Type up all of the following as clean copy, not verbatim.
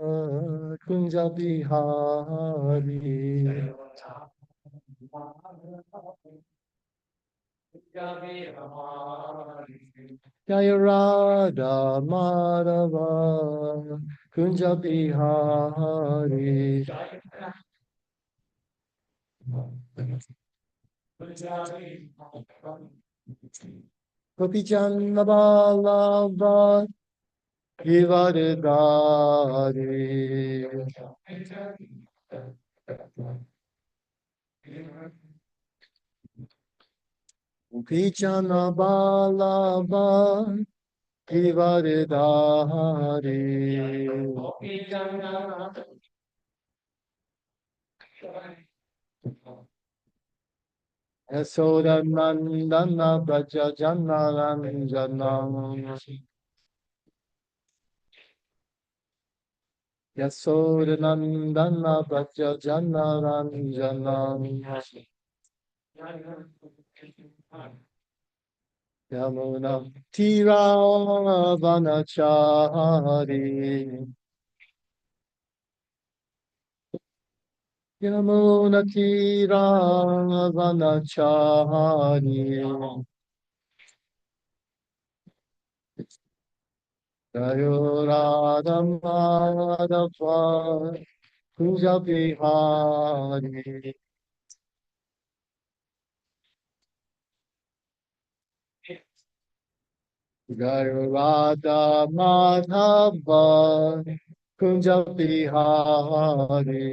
Kunja Bihari. Jaya Radha Madhava Kunja Bihari. Gopi Chandra Ballabha Givardhari. Gopi Chandra Ballabha Givardhari. Yasoda Nandana Braja Janaranjana. Yasoda Nandana Braja Janaranjana. Yamuna Tira Vanachari. Yamuna Tira Vanachari. Jayo Radha Madhava Puja Bihari. Jayo Radha Madhava Kunja Bihari.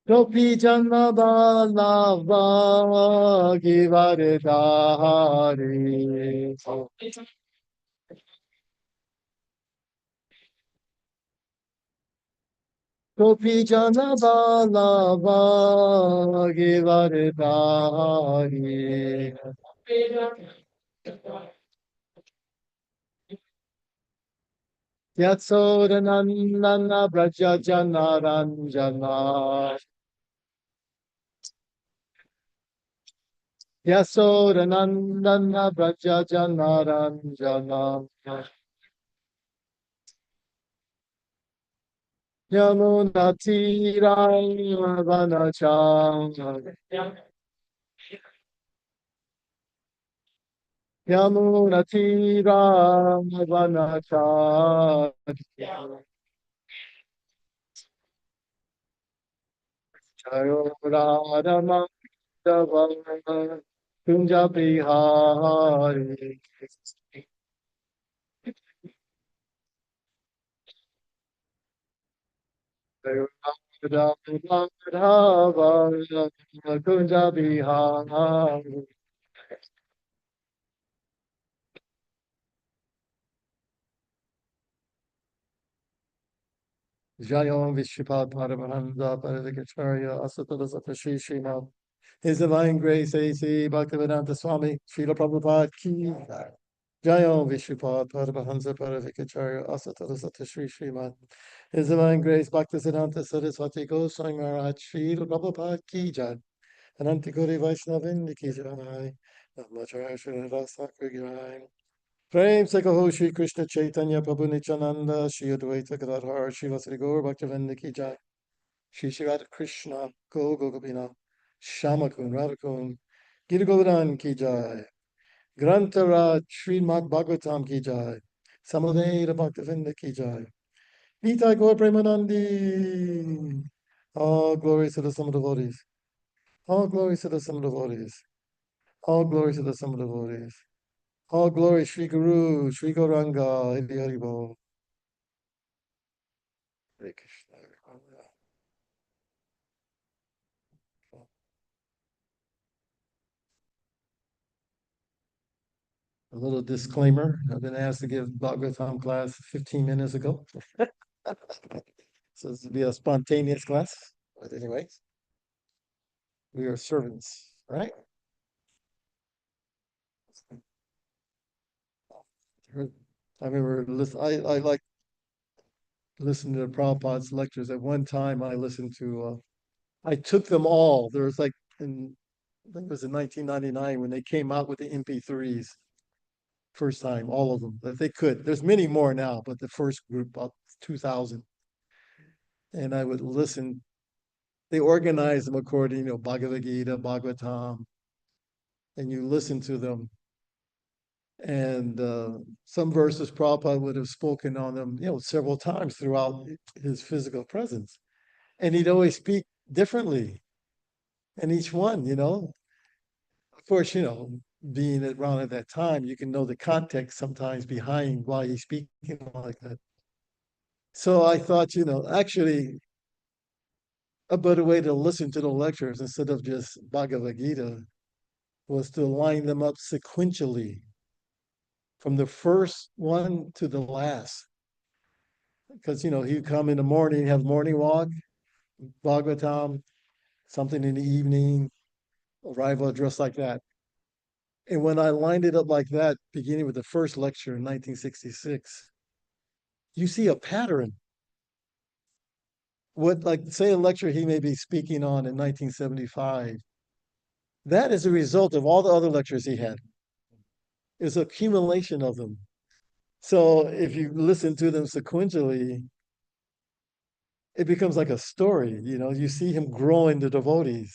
Gopi Janma Ballava Givardhari. Gopi Janma Ballava Givardhari. Yatsodanandana Braja Janaranjana. Yasodanandana Braja Janaranjana. Yamuna Vanacham. Yamuna Vanacham. Jayo Radha Madhava Kunja Bihari. Jayo Radha Madhava Kunja Bihari. Jayom Vishipad Paramahansa Paradikacharya Asatala Satashi Srimad. His Divine Grace A.C. Bhaktivedanta Swami Srila Prabhupada Ki. Jayom Vishupad Paramahansa Paradikacharya Asatala Satashi Srimad. His Divine Grace Bhaktisiddhanta Saraswati Goswami Maharaj Srila Prabhupada Ki Jai. Anantikuri Vaishnavin Ki Jai. Namacharya Srinivas Thakur Jai. Prem se kaho Shri Krishna Chaitanya Prabhu Nityananda Shri Advaita Gadadhar Shri Vasari Gaur Bhaktivinoda Ki Jai. Shri Shri Radha Krishna Go Gopinath Shamakun Radhakun Gita Govardhan Ki Jai. Grantara Srimad Bhagavatam Ki Jai. Samadeva Bhaktivinoda Ki Jai. Gita Gaur Premanandi. All glory to the Sum devotees. All glory to the Sum devotees. All glory to the Sum devotees. All glory Shri Guru, Shri Gauranga, Hari Hari Bol. Hare Krishna. A little disclaimer. I've been asked to give Bhagavatam class 15 minutes ago. So this will be a spontaneous class. But anyways, we are servants, right? I remember I like listening to Prabhupada's lectures. At one time I listened to I took them all. There was like in I think it was in 1999 when they came out with the MP3s. First time, all of them, that they could. There's many more now, but the first group, about 2000. And I would listen. They organized them according, Bhagavad Gita, Bhagavatam, and you listen to them. And some verses Prabhupada would have spoken on them, several times throughout his physical presence. And he'd always speak differently. And each one, of course, being around at that time, you can know the context sometimes behind why he's speaking like that. So I thought, actually, a better way to listen to the lectures instead of just Bhagavad Gita was to line them up sequentially from the first one to the last. Because, he'd come in the morning, have morning walk, Bhagavatam, something in the evening, arrival address like that. And when I lined it up like that, beginning with the first lecture in 1966, you see a pattern. What, like, say, a lecture he may be speaking on in 1975, that is a result of all the other lectures he had. It's accumulation of them. So if you listen to them sequentially, it becomes like a story. You see him growing the devotees.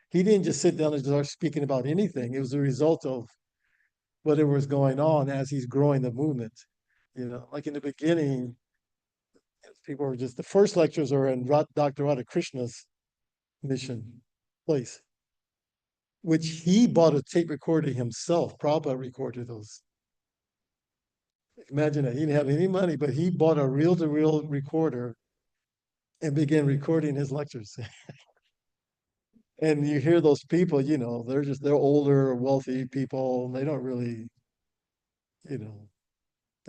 He didn't just sit down and start speaking about anything. It was a result of whatever was going on as he's growing the movement. Like in the beginning, people were just, the first lectures are in Dr. Radhakrishna's mission place, which he bought a tape recorder himself. Prabhupada recorded those. Imagine that. He didn't have any money, but he bought a reel-to-reel recorder and began recording his lectures. And you hear those people, they're older, wealthy people. And they don't really, they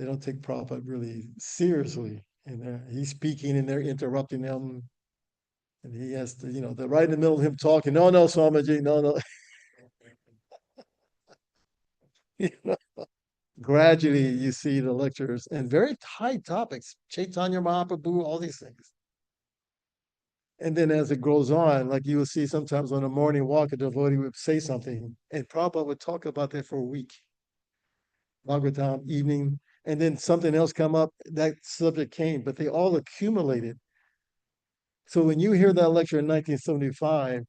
don't take Prabhupada really seriously. And he's speaking and they're interrupting him. And he has to, they're right in the middle of him talking. No, no, Swamiji, no, no. Gradually, you see the lectures and very high topics, Chaitanya Mahaprabhu, all these things. And then as it goes on, like you will see sometimes on a morning walk, a devotee would say something, and Prabhupada would talk about that for a week. Bhagavatam, evening, and then something else come up, that subject came, but they all accumulated. So when you hear that lecture in 1975,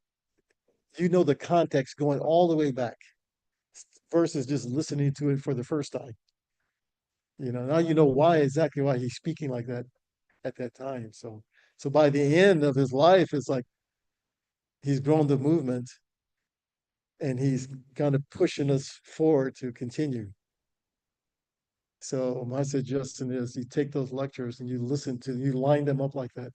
you know the context going all the way back versus just listening to it for the first time. Now you know exactly why he's speaking like that at that time. So by the end of his life, it's like he's grown the movement and he's kind of pushing us forward to continue. So my suggestion is you take those lectures and you line them up like that.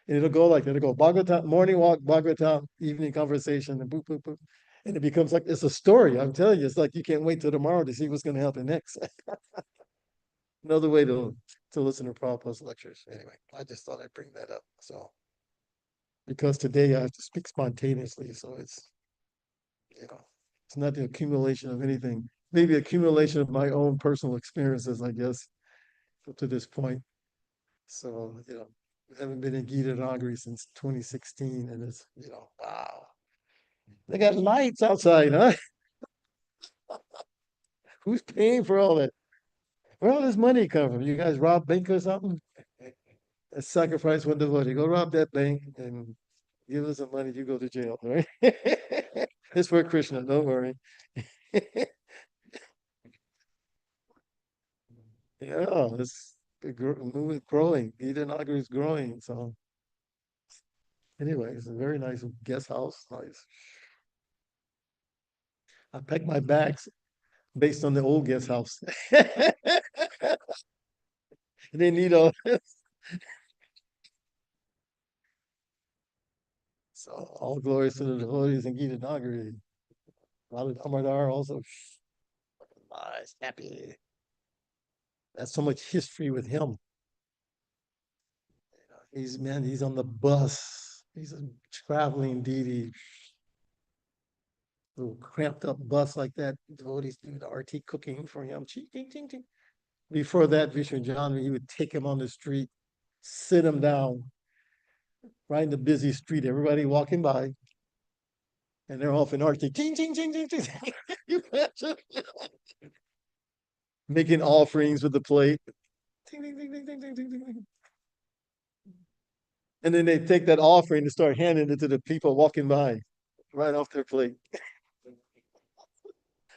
And it'll go like that. It'll go Bhagavatam, morning walk, Bhagavatam, evening conversation, and boop, boop, boop. And it becomes like, it's a story. I'm telling you, it's like you can't wait till tomorrow to see what's going to happen next. Another way to listen to Prabhupada's lectures. Anyway, I just thought I'd bring that up. So, because today I have to speak spontaneously, so it's not the accumulation of anything. Maybe accumulation of my own personal experiences, I guess, up to this point. So, we haven't been in Gita Nagari since 2016, and it's, wow. They got lights outside, huh? Who's paying for all that? Where all this money come from? You guys rob bank or something? A sacrifice one devotee. Go rob that bank and give us some money. You go to jail, right? It's for Krishna. Don't worry. Yeah, it's movement growing. Gita Nagari is growing. So anyway, it's a very nice guest house. Nice. I packed my bags based on the old guest house. They need all this. So all glories to the devotees in Gita Nagari. Radha Damodar also nice, happy. That's so much history with him. He's on the bus. He's a traveling deity. Little cramped up bus like that. Devotees do the RT cooking for him. Ching, ching, ching, ching. Before that, Vishnu John, he would take him on the street, sit him down, right in the busy street, everybody walking by. And they're off in Arctic. Ting, ting, ting, ting, ting. You imagine? Making offerings with the plate. Ting, ting, ting, ting, ting, ting, ting, ting. And then they take that offering and start handing it to the people walking by, right off their plate.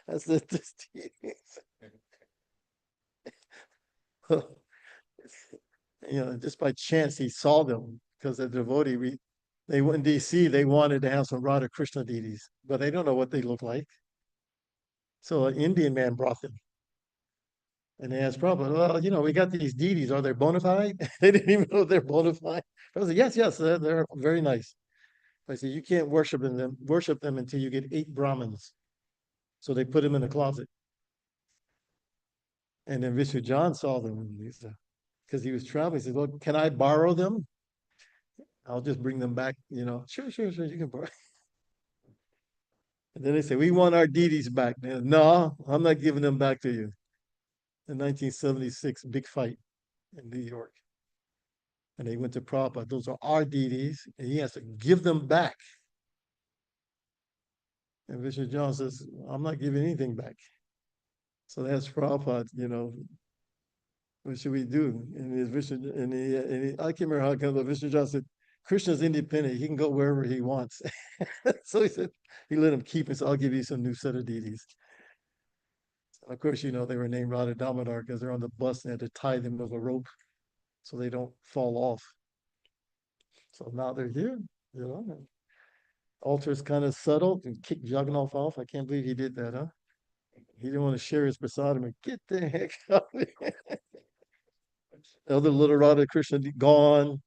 That's the just by chance he saw them because a devotee. They went in D.C. They wanted to have some Radha Krishna deities, but they don't know what they look like. So an Indian man brought them. And they asked Prabhupada, well, we got these deities. Are they bona fide? They didn't even know they're bona fide. I said, yes, yes, they're very nice. I said, you can't worship them until you get 8 Brahmins. So they put him in a closet. And then Vishnu John saw them because he was traveling. He said, well, can I borrow them? I'll just bring them back, Sure, sure, sure, you can borrow. And then they say, we want our deities back. Said, no, I'm not giving them back to you. In 1976, big fight in New York. And they went to Prabhupada. Those are our deities, and he has to give them back. And Vishnu John says, I'm not giving anything back. So that's Prabhupada, what should we do? And I can't remember how it comes, but Vishnu John said, Krishna's independent. He can go wherever he wants. So he said, he let him keep it. So I'll give you some new set of deities. So of course, they were named Radha Damodar because they're on the bus and they had to tie them with a rope so they don't fall off. So now they're here, Altar's kind of subtle and kick Jagannath off. I can't believe he did that, huh? He didn't want to share his prasadam. Get the heck out of here. Other little Radha Krishna gone.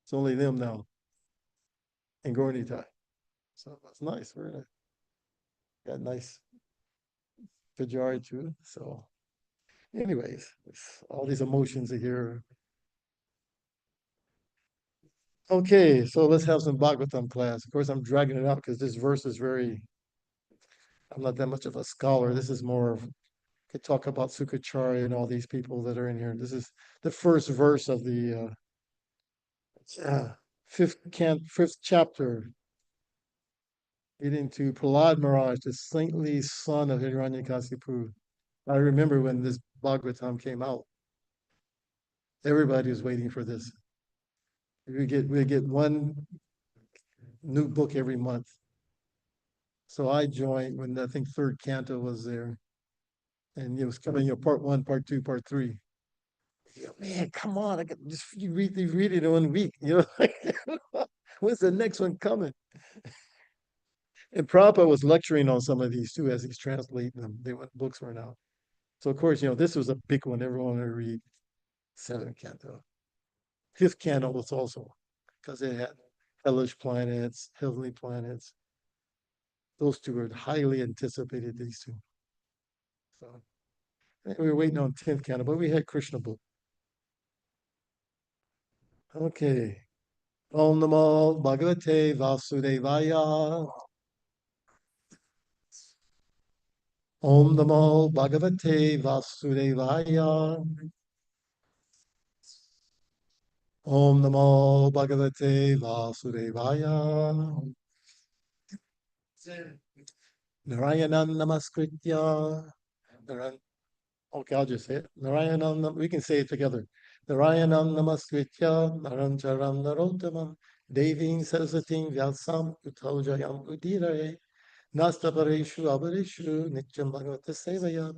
It's only them now. And Gornitai. So that's nice. Got nice Pajari too. So anyways, all these emotions are here. Okay, so let's have some Bhagavatam class. Of course, I'm dragging it out because this verse is I'm not that much of a scholar. This is more of, could talk about Sukacharya and all these people that are in here. This is the first verse of the fifth chapter, leading to Prahlad Maharaj, the saintly son of Hiranyakasipu. I remember when this Bhagavatam came out, everybody was waiting for this. We get one new book every month. So I joined when I think 3rd canto was there. And it was coming, part 1, part 2, part 3. Man, come on! You read it in 1 week. When's the next one coming? And Prabhupada was lecturing on some of these too as he's translating them. Books were out. So of course, this was a big one. Everyone would read 7th canto. 5th canto was also because it had hellish planets, heavenly planets. Those two were highly anticipated. These two. So we were waiting on 10th canto, but we had Krishna book. Okay. Om Namo Bhagavate Vasudevaya. Om Namo Bhagavate Vasudevaya. Om Namo Bhagavate Vasudevaya. Narayanam Namaskritya. Okay, I'll just say it. Narayanam, we can say it together. Narayanam Namaskritya, Narancharam Narottamam, Deving Sarasatim Vyasam, Utajayam Udire, Nastapareshu Abareshu, Nityam Bhagavata Sevaya,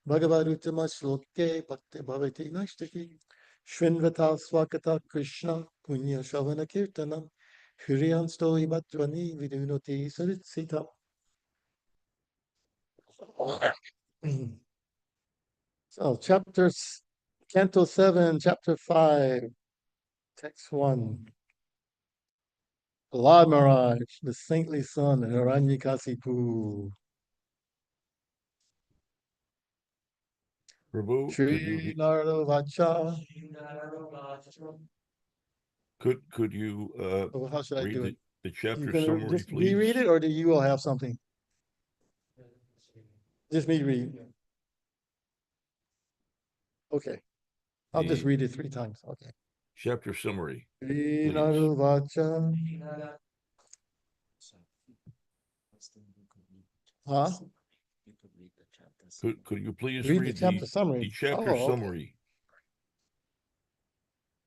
Bhagavaruttama Shloke, Bhakti Bhavati Nashtaki, Shrinvata Swakata Krishna, Punya Shavana Kirtanam, Hiriyan Stoi Bhatvani, Vidunoti Saritsita. So Canto 7, Chapter 5, Text 1. Prahlad Maharaj, the saintly son of Hiranyakasipu. Prabhu, Shri Narada Vacha. Could you How should I do it? the chapter You summary, just please? me read it, or do you all have something? Just me read. Okay. I'll just read it 3 times. Okay. Chapter summary. Shri Narada Vacha. Huh? Could you please Read the read chapter summary. the chapter Oh, okay. summary?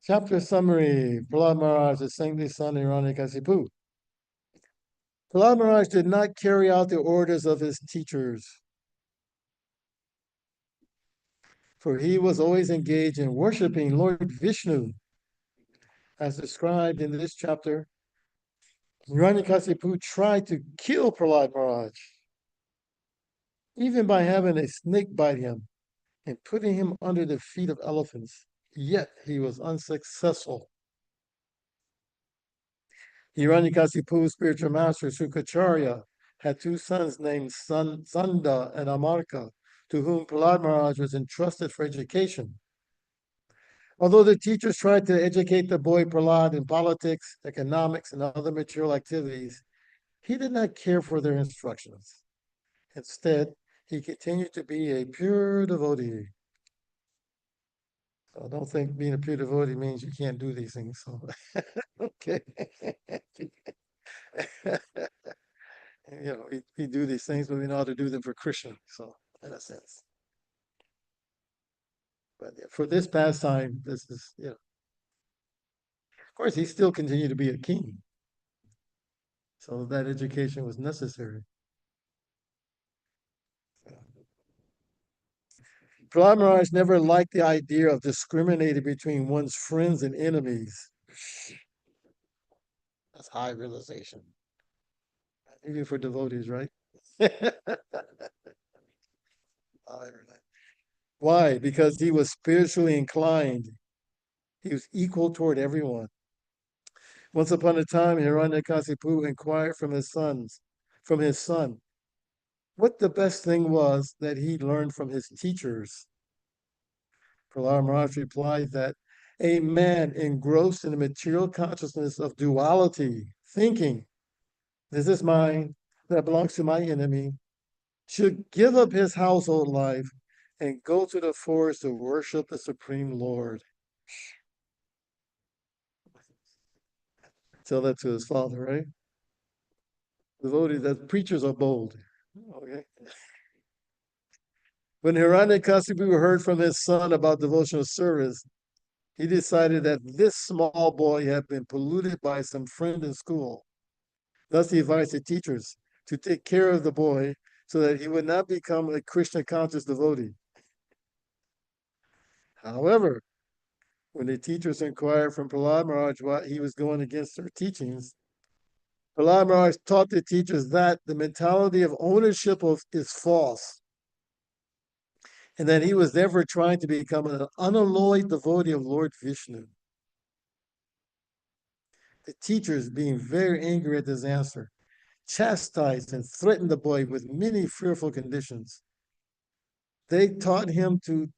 Chapter summary. Prahlad Maharaj, the saintly son of Hiranyakasipu. Prahlad Maharaj did not carry out the orders of his teachers, for he was always engaged in worshiping Lord Vishnu. As described in this chapter, Hiranyakasipu tried to kill Prahlad Maharaj, even by having a snake bite him and putting him under the feet of elephants. Yet he was unsuccessful. Hiranyakasipu's spiritual master, Sukacharya, had two sons named Sanda and Amarka, to whom Prahlad Maharaj was entrusted for education. Although the teachers tried to educate the boy Prahlad in politics, economics, and other material activities, he did not care for their instructions. Instead, he continued to be a pure devotee. So I don't think being a pure devotee means you can't do these things. So, okay. We do these things, but we know how to do them for Krishna. So, in a sense. But yeah, for this pastime, this is, of course, he still continued to be a king. So that education was necessary. Prahlad Maharaj never liked the idea of discriminating between one's friends and enemies. That's high realization. Even for devotees, right? Why? Because he was spiritually inclined. He was equal toward everyone. Once upon a time, Hiranyakasipu inquired from his son, what the best thing was that he learned from his teachers. Prahlad Maharaj replied that a man engrossed in the material consciousness of duality, thinking, this is mine, that belongs to my enemy, should give up his household life and go to the forest to worship the Supreme Lord. Tell that to his father, right? Devotees, that preachers are bold. Okay. When Hiranyakasipu heard from his son about devotional service, he decided that this small boy had been polluted by some friend in school. Thus, he advised the teachers to take care of the boy so that he would not become a Krishna conscious devotee. However, when the teachers inquired from Prahlad Maharaj why he was going against their teachings, Prahlad Maharaj taught the teachers that the mentality of ownership is false, and that he was therefore trying to become an unalloyed devotee of Lord Vishnu. The teachers, being very angry at this answer, chastised and threatened the boy with many fearful conditions. They taught him to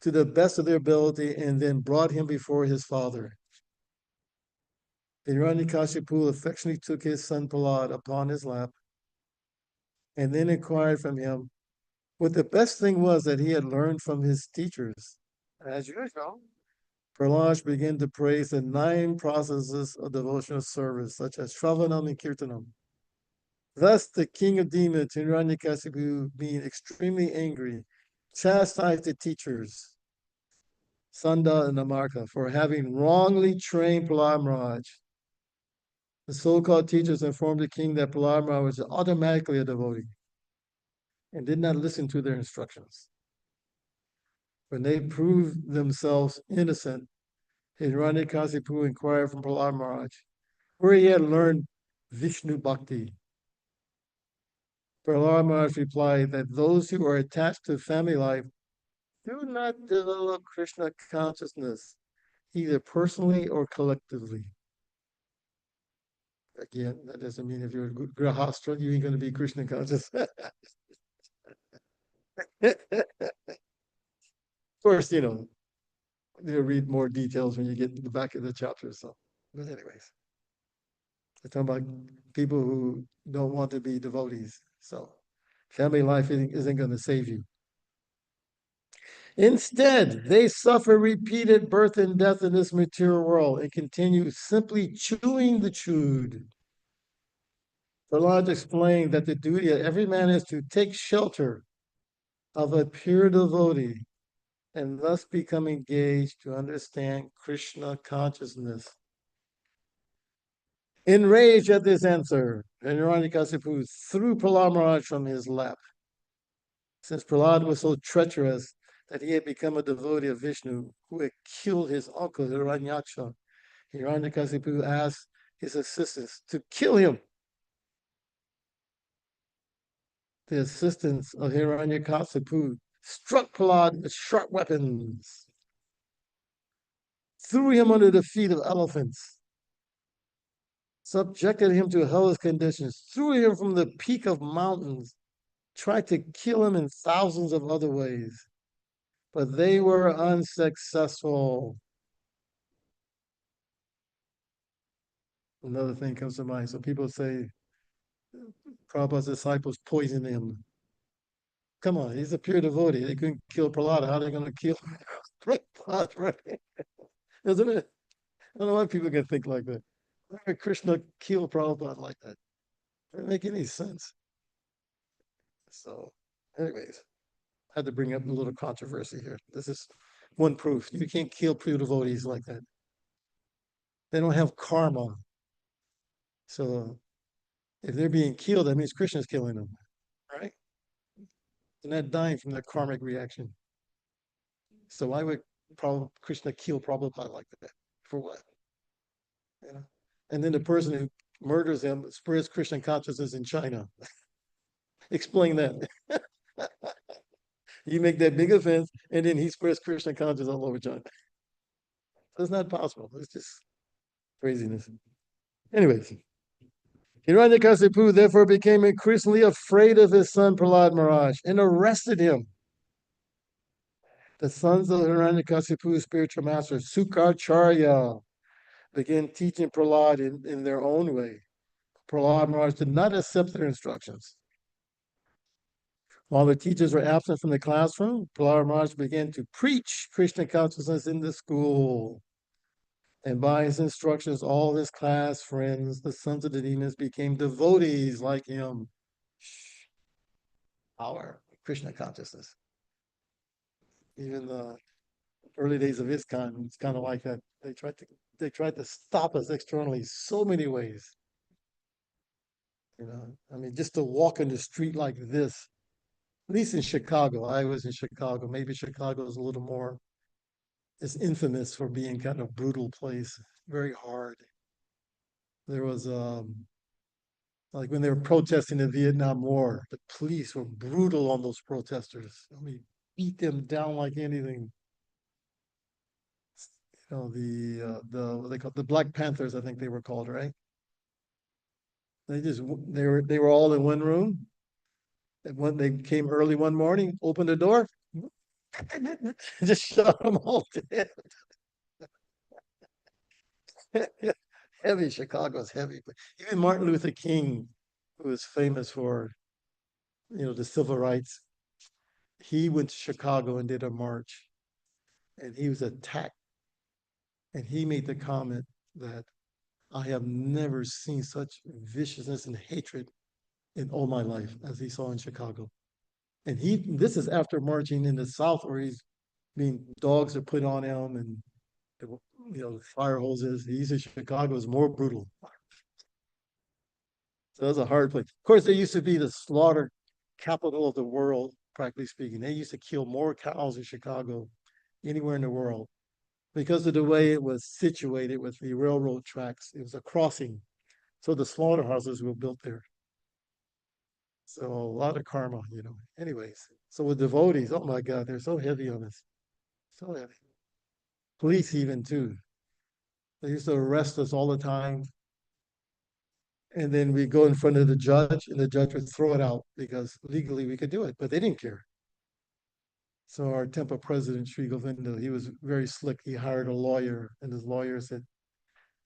the best of their ability and then brought him before his father. Hiranyakasipu affectionately took his son Prahlad upon his lap and then inquired from him what the best thing was that he had learned from his teachers. As usual, Prahlad began to praise the 9 processes of devotional service, such as Shravanam and Kirtanam. Thus, the king of demons, Hiranyakasipu, being extremely angry, chastised the teachers, Sanda and Amarka, for having wrongly trained Prahlad Maharaj. The so-called teachers informed the king that Prahlad Maharaj was automatically a devotee and did not listen to their instructions. When they proved themselves innocent, Hiranyakasipu inquired from Prahlad Maharaj where he had learned Vishnu Bhakti. Prahlad Maharaj replied that those who are attached to family life do not develop Krishna consciousness, either personally or collectively. Again, that doesn't mean if you're a grahastra, you ain't going to be Krishna conscious. Of course, you'll read more details when you get to the back of the chapter. So, but anyways, I'm talking about people who don't want to be devotees. So, family life isn't going to save you. Instead, they suffer repeated birth and death in this material world and continue simply chewing the chewed. Prahlad explained that the duty of every man is to take shelter of a pure devotee and thus become engaged to understand Krishna consciousness. Enraged at this answer, Hiranyakasipu threw Prahlad Maharaj from his lap. Since Prahlad was so treacherous that he had become a devotee of Vishnu who had killed his uncle Hiranyaksha, Hiranyakasipu asked his assistants to kill him. The assistants of Hiranyakasipu struck Prahlad with sharp weapons, threw him under the feet of elephants, subjected him to hellish conditions, threw him from the peak of mountains, tried to kill him in thousands of other ways, but they were unsuccessful. Another thing comes to mind. So people say Prabhupada's disciples poisoned him. Come on, he's a pure devotee. They couldn't kill Prahlada. How are they going to kill Prahlada? Right? Isn't it? I don't know why people can think like that. Why would Krishna kill Prabhupada like that? It doesn't make any sense. So, anyways, I had to bring up a little controversy here. This is one proof. You can't kill pure devotees like that. They don't have karma. So if they're being killed, that means Krishna's killing them, right? They're not dying from their karmic reaction. So why would Krishna kill Prabhupada like that? For what? You know? And then the person who murders him spreads Christian consciousness in China. Explain that. You make that big offense, and then he spreads Christian consciousness all over China. That's not possible. It's just craziness. Anyways, Hiranyakasipu therefore became increasingly afraid of his son Prahlad Maharaj and arrested him. The sons of Hiranyakasipu's spiritual master, Sukaracharya, began teaching Prahlad in their own way. Prahlad Maharaj did not accept their instructions. While the teachers were absent from the classroom, Prahlad Maharaj began to preach Krishna consciousness in the school. And by his instructions, all his class friends, the sons of the demons, became devotees like him. Our Krishna consciousness. Even the early days of ISKCON, it's kind of like that. They tried to stop us externally so many ways. You know, I mean, just to walk in the street like this, at least in Chicago. I was in Chicago. Maybe Chicago is a little more, it's infamous for being kind of brutal place, very hard. There was like when they were protesting the Vietnam War, the police were brutal on those protesters. I mean, beat them down like anything. You know, the what they call the Black Panthers, I think they were called, right? They were all in one room. And when they came early one morning, opened the door, just shut them all dead. Heavy. Chicago's heavy. But even Martin Luther King, who was famous for, the civil rights, he went to Chicago and did a march, and he was attacked. And he made the comment that I have never seen such viciousness and hatred in all my life as he saw in Chicago. And this is after marching in the South, where dogs are put on him and fire hoses. He said Chicago is more brutal. So that's a hard place. Of course, they used to be the slaughter capital of the world, practically speaking. They used to kill more cows in Chicago, anywhere in the world, because of the way it was situated with the railroad tracks. It was a crossing. So the slaughterhouses were built there. So a lot of karma. Anyways, so with devotees, oh my God, they're so heavy on us. So heavy. Police even too. They used to arrest us all the time. And then we go in front of the judge, and the judge would throw it out because legally we could do it, but they didn't care. So our temple president, Sri Govinda, he was very slick. He hired a lawyer, and his lawyer said,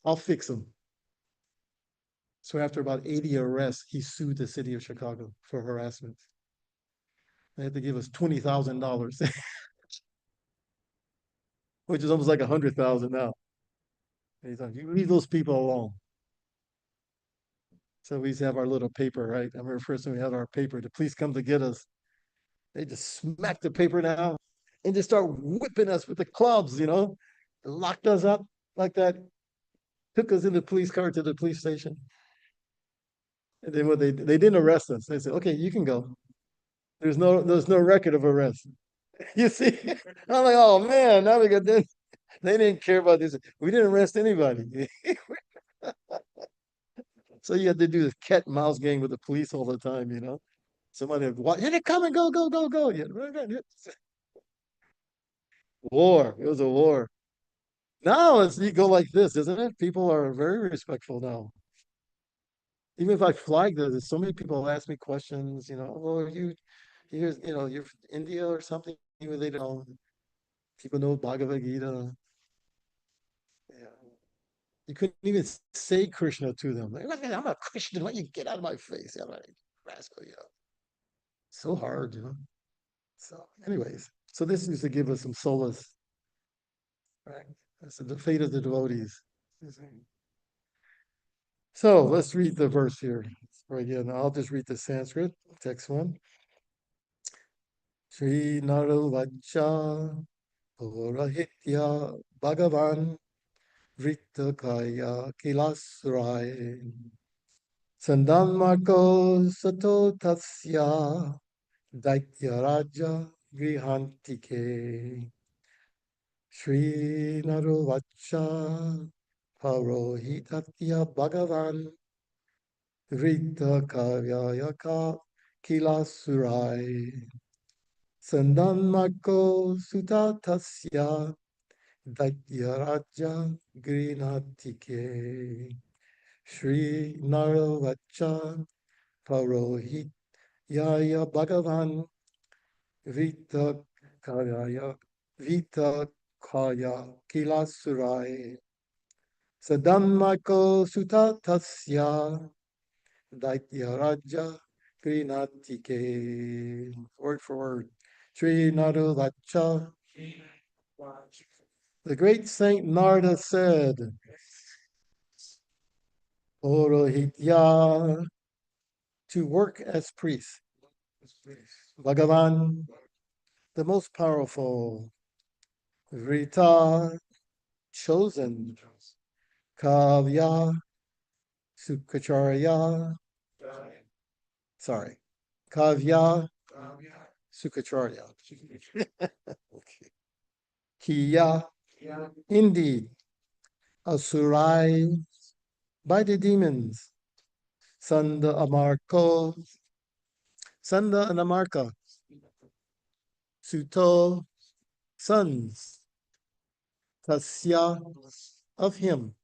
I'll fix him. So after about 80 arrests, he sued the city of Chicago for harassment. They had to give us $20,000, which is almost like 100,000 now. And he's like, you leave those people alone. So we used to have our little paper, right? I remember first when we had our paper, the police come to get us. They just smack the paper down and just start whipping us with the clubs, locked us up like that, took us in the police car to the police station. And then what they didn't arrest us. They said, okay, you can go. There's no record of arrest. You see? I'm like, oh man, now we got this. They didn't care about this. We didn't arrest anybody. So you had to do this cat and mouse game with the police all the time. Somebody would watch, here they come and go, go, go, go. Yeah, war. It was a war. Now it's you go like this, isn't it? People are very respectful now. Even if I flag this, there's so many people ask me questions, oh, you're from India or something. Even they don't know. People know Bhagavad Gita. Yeah. You couldn't even say Krishna to them. Like, I'm a Christian. Why you get out of my face? I'm like, rascal, So hard. So, anyways, so this used to give us some solace, right? That's the fate of the devotees. So let's read the verse here. Right again, I'll just read the Sanskrit text one. Sri Naruvacha Purahitya Bhagavan Vritakaya Kilasrai Sandamako Sato Tasya Daityaraja Grihantike Sri Naruvacha Parohitatya Bhagavan Vritakaya Kilasurai Sandamako Sutatasya Daityaraja Grinatike Sri Naravacha Parohit Yaya Bhagavan Vita Kaya Kilasurai Sadammako Sutatasya Daityaraja Grinatike. Word for word. Sri Naravacha. The great Saint Narada said, Orohitya, to work as priest. Bhagavan, the most powerful. Vrita, chosen. Kavya, Sukacharya. Sorry. Kavya, Sukacharya. Okay. Kiya, indeed. Asurai, by the demons. Sanda Amarko, Sanda and Amarka. Suto, sons. Tasya, of him.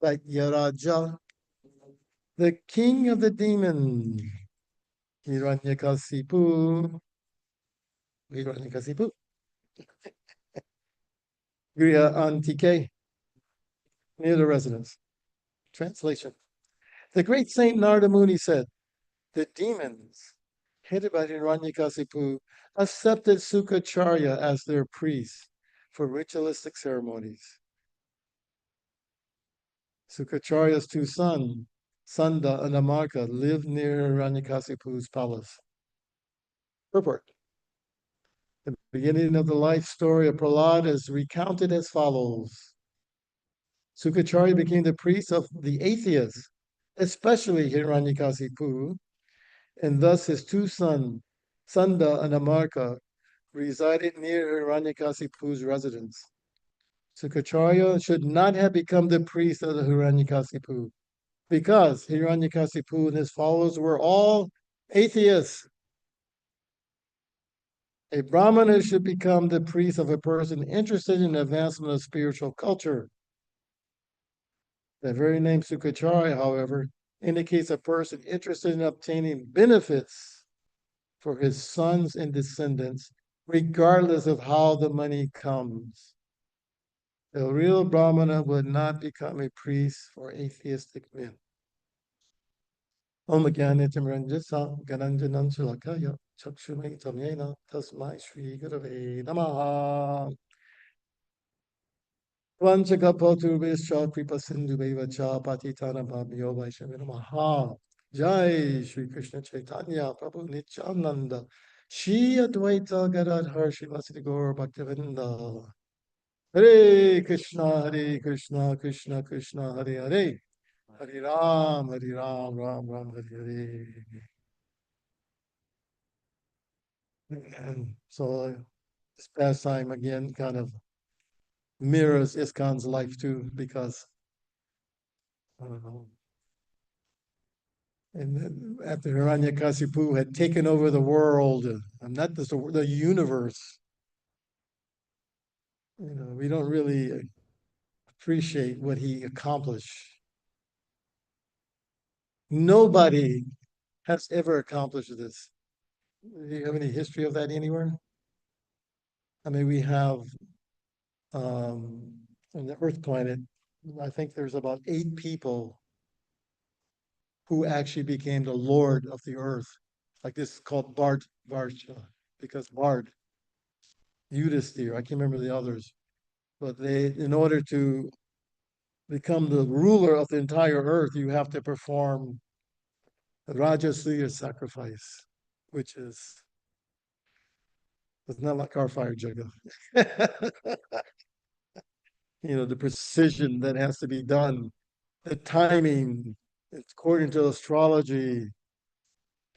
Daityaraja, the king of the demons. Hiranyakasipu. Hiranyakasipu. Griha Antike, near the residence. Translation. The great Saint Narada Muni said, the demons, headed by Hiranyakasipu, accepted Sukacharya as their priest for ritualistic ceremonies. Sukacharya's two sons, Sanda and Amarka, lived near Hiranyakasipu's palace. Purport. The beginning of the life story of Prahlad is recounted as follows. Sukacharya became the priest of the atheists, especially Hiranyakasipu, and thus his two sons, Sanda and Amarka, resided near Hiranyakasipu's residence. Sukacharya should not have become the priest of the Hiranyakasipu, because Hiranyakasipu and his followers were all atheists. A Brahmana should become the priest of a person interested in the advancement of spiritual culture. The very name Sukacharya, however, indicates a person interested in obtaining benefits for his sons and descendants, regardless of how the money comes. The real Brahmana would not become a priest for atheistic men. Om Jnana Gananjanan Shalakaya Chakshumai Tamyena Tasmai Shri Gurave Namaha. Vanchakapoturvescha kripa sindhuveva cha patitana bhavyo vaishnava namaha. Jai Shri Krishna Chaitanya Prabhu Nityananda Shri Advaita Gadadhar Srivasati Gaur Bhaktivinda. Hare Krishna, Krishna Krishna, Hare Hare. Hare Ram, Ram Ram, Hare Hare. And so this pastime again kind of mirrors ISKCON's life too, because and after Hiranyakasipu had taken over the world, and not just the universe, we don't really appreciate what he accomplished. Nobody has ever accomplished this. Do you have any history of that anywhere? I mean, we have on the Earth planet, I think there's about 8 people who actually became the Lord of the Earth. Like this is called Varsha, because Bard, Yudhisthira, I can't remember the others, but in order to become the ruler of the entire earth, you have to perform the Rajasuya sacrifice, which is it's not like our fire jaga. The precision that has to be done, the timing, according to astrology,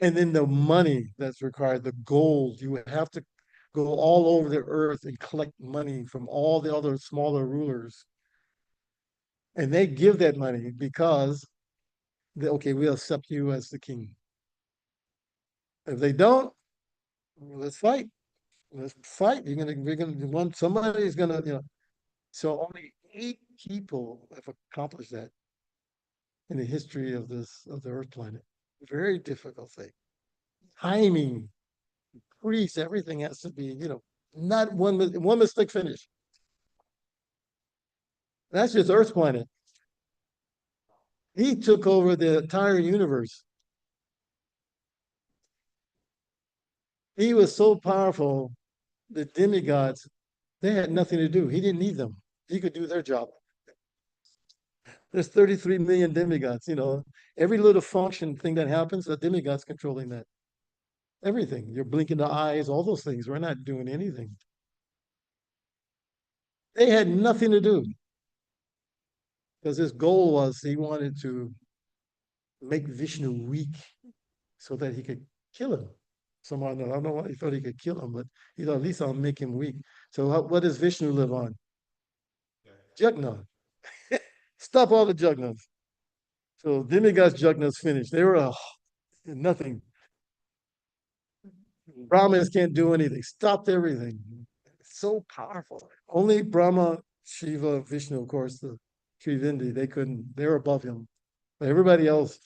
and then the money that's required, the gold. You have to go all over the earth and collect money from all the other smaller rulers. And they give that money because, okay, we'll accept you as the king. If they don't, let's fight. Let's fight. We're gonna want somebody's gonna. So only 8 people have accomplished that in the history of the Earth planet. Very difficult thing. Timing, priests, everything has to be, not one mistake finish. That's just Earth planet. He took over the entire universe. He was so powerful, the demigods, they had nothing to do. He didn't need them. He could do their job. There's 33 million demigods, every little function thing that happens, the demigod's controlling that. Everything. You're blinking the eyes, all those things. We're not doing anything. They had nothing to do because his goal was he wanted to make Vishnu weak so that he could kill him. Someone, I don't know why he thought he could kill him, but he thought at least I'll make him weak. So what does Vishnu live on? Jugna. Stop all the Jugnas. So demigods Jugna's finished. They were nothing. Brahmins can't do anything. Stopped everything. It's so powerful. Only Brahma, Shiva, Vishnu, of course, the Trivindi, they couldn't, they're above him. But everybody else.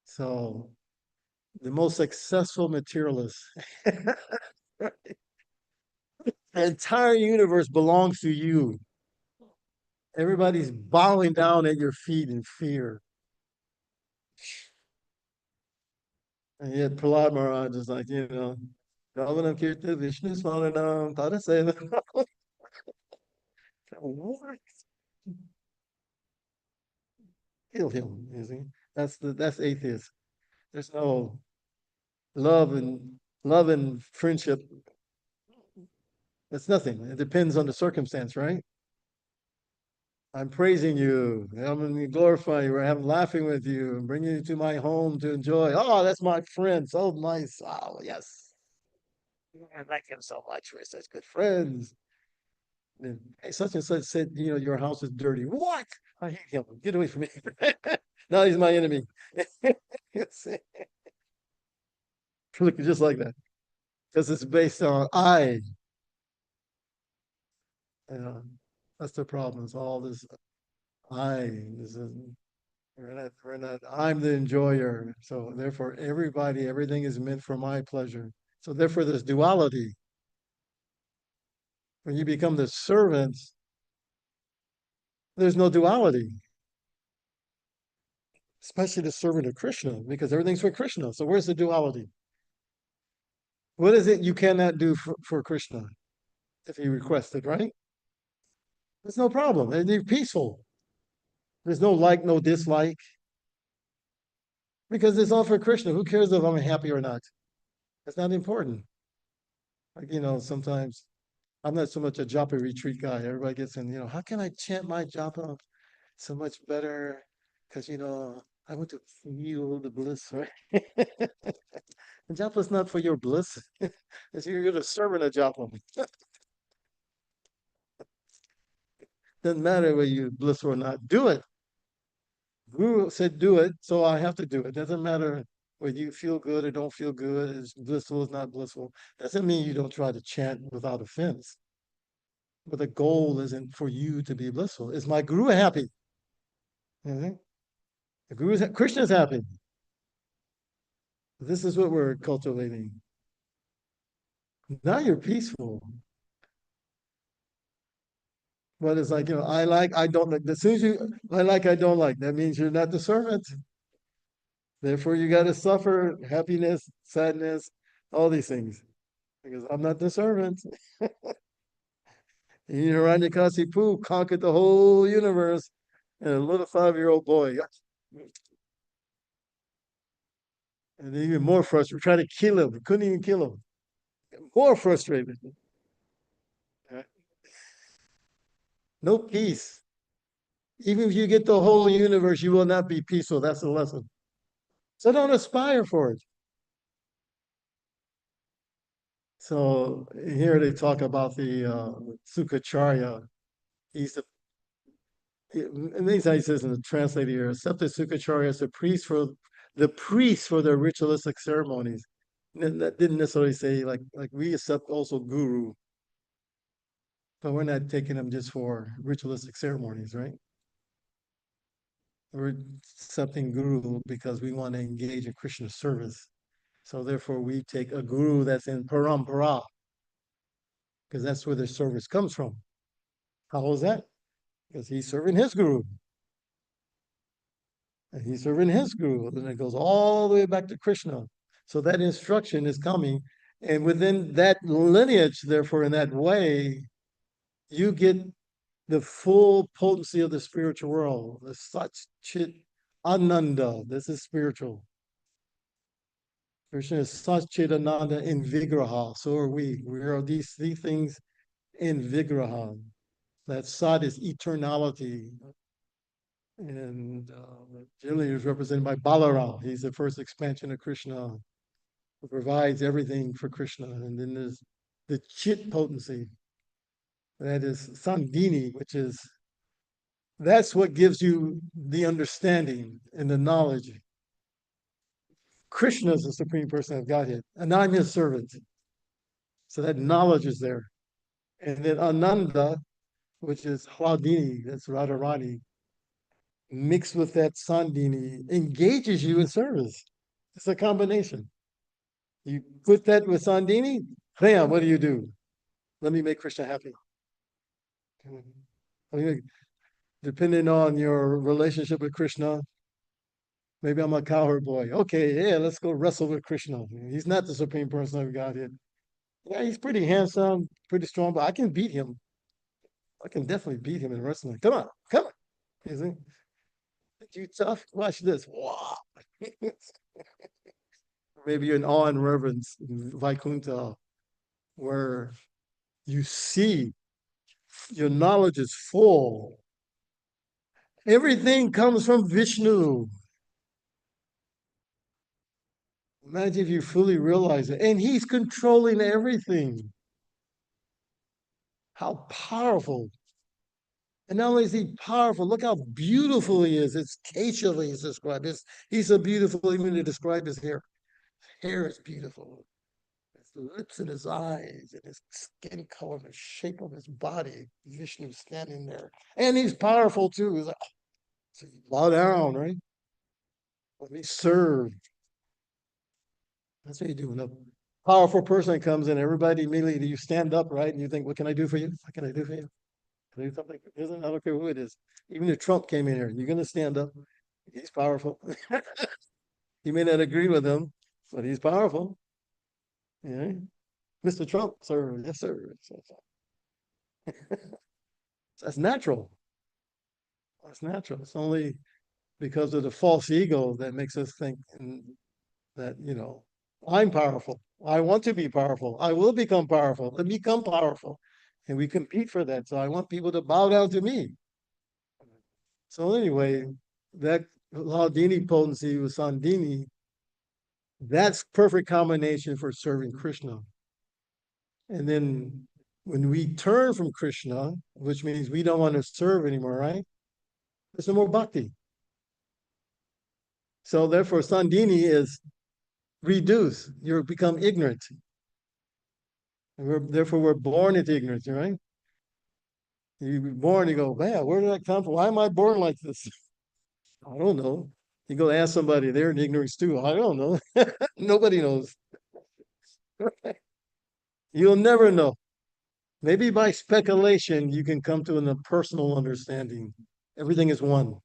So the most successful materialist. The entire universe belongs to you. Everybody's bowing down at your feet in fear. And yet Prahlad Maharaj is like, Ravanam Kirti Vishnu Smaranam Tadasena. What? Kill him, you see. That's atheist. There's no love and friendship. It's nothing. It depends on the circumstance, right? I'm praising you. I'm going to glorify you. I'm laughing with you and bringing you to my home to enjoy. Oh, that's my friend. So nice. Oh, yes. I like him so much. We're such good friends. And hey, such and such said, your house is dirty. What? I hate him. Get away from me. Now he's my enemy. Looking just like that. Because it's based on I. That's the problem. It's all this I. We're not, I'm the enjoyer. So therefore, everything is meant for my pleasure. So therefore, there's duality. When you become the servant, there's no duality. Especially the servant of Krishna, because everything's for Krishna. So where's the duality? What is it you cannot do for Krishna if he requested, right? There's no problem. They're peaceful. There's no like, no dislike, because it's all for Krishna. Who cares if I'm happy or not? That's not important. Like, sometimes I'm not so much a japa retreat guy. Everybody gets in, how can I chant my japa so much better? Because, I want to feel the bliss, right? And japa is not for your bliss. It's you're the servant of japa. Doesn't matter whether you bliss or not. Do it. Guru said do it, so I have to do it. Doesn't matter whether you feel good or don't feel good, is blissful, is not blissful. Doesn't mean you don't try to chant without offense. But the goal isn't for you to be blissful. Is my guru happy? Mhm. The Krishna's happy. This is what we're cultivating. Now you're peaceful. But it's like, I like, I don't like. As soon as you I like, I don't like, that means you're not the servant. Therefore, you got to suffer happiness, sadness, all these things. Because I'm not the servant. Hiranyakasipu conquered the whole universe and a little 5-year-old boy. And even more frustrated, trying to kill him. Couldn't even kill him. More frustrated. No peace. Even if you get the whole universe, you will not be peaceful. That's the lesson. So don't aspire for it. So here they talk about the Sukacharya. He's the and these he says in the translated here, accept the Sukacharya as the priest for their ritualistic ceremonies. And that didn't necessarily say like we accept also guru, but we're not taking them just for ritualistic ceremonies, right? We're accepting guru because we want to engage in Krishna service. So therefore we take a guru that's in parampara, because that's where the service comes from. How is that? Because he's serving his guru. And he's serving his guru. And it goes all the way back to Krishna. So that instruction is coming. And within that lineage, therefore, in that way, you get the full potency of the spiritual world, the such chit ananda. This is spiritual. Krishna is such chit ananda in vigraha. So are we. We are these three things in vigraha. That sat is eternality. And generally is represented by Balaram. He's the first expansion of Krishna, who provides everything for Krishna. And then there's the chit potency. That is Sandini, that's what gives you the understanding and the knowledge. Krishna is the supreme person of Godhead, and I'm his servant. So that knowledge is there. And then Ananda, which is Hladini, that's Radharani, mixed with that Sandini, engages you in service. It's a combination. You put that with Sandini, bam, what do? Let me make Krishna happy. I mean, depending on your relationship with Krishna, maybe I'm a cowherd boy. Okay, yeah, let's go wrestle with Krishna. He's not the supreme person of Godhead. Yeah, he's pretty handsome, pretty strong, but I can beat him. I can definitely beat him in wrestling. Come on, come on. You see? You tough? Watch this. Wow. Maybe you're in awe and reverence in Vaikuntha, where you see your knowledge is full. Everything comes from Vishnu. Imagine if you fully realize it. And he's controlling everything. How powerful. And not only is he powerful, look how beautiful he is. It's Keshava he's described. He's so beautiful, even to describe his hair. His hair is beautiful. His lips and his eyes and his skin color, the shape of his body. Vishnu standing there. And he's powerful too. He's like, oh, so you bow down, right? Let me serve. That's what you do. When a powerful person comes in, everybody immediately, you stand up, right? And you think, what can I do for you? What can I do for you? Can I do something? I don't care who it is. Even if Trump came in here, you're going to stand up. He's powerful. You may not agree with him, but he's powerful. Yeah. Mr. Trump, sir. Yes, sir. So That's natural. That's natural. It's only because of the false ego that makes us think that, I'm powerful. I want to be powerful. I will become powerful and become powerful. And we compete for that. So I want people to bow down to me. So anyway, that Haldini potency with Sandini, that's perfect combination for serving Krishna. And then when we turn from Krishna, which means we don't want to serve anymore, right? There's no more bhakti. So therefore, Sandini is reduced. You become ignorant. Therefore, we're born into ignorance, right? You're born, you go, man, where did I come from? Why am I born like this? I don't know. You go ask somebody, they're in ignorance too. I don't know. Nobody knows. You'll never know. Maybe by speculation, you can come to a personal understanding. Everything is one.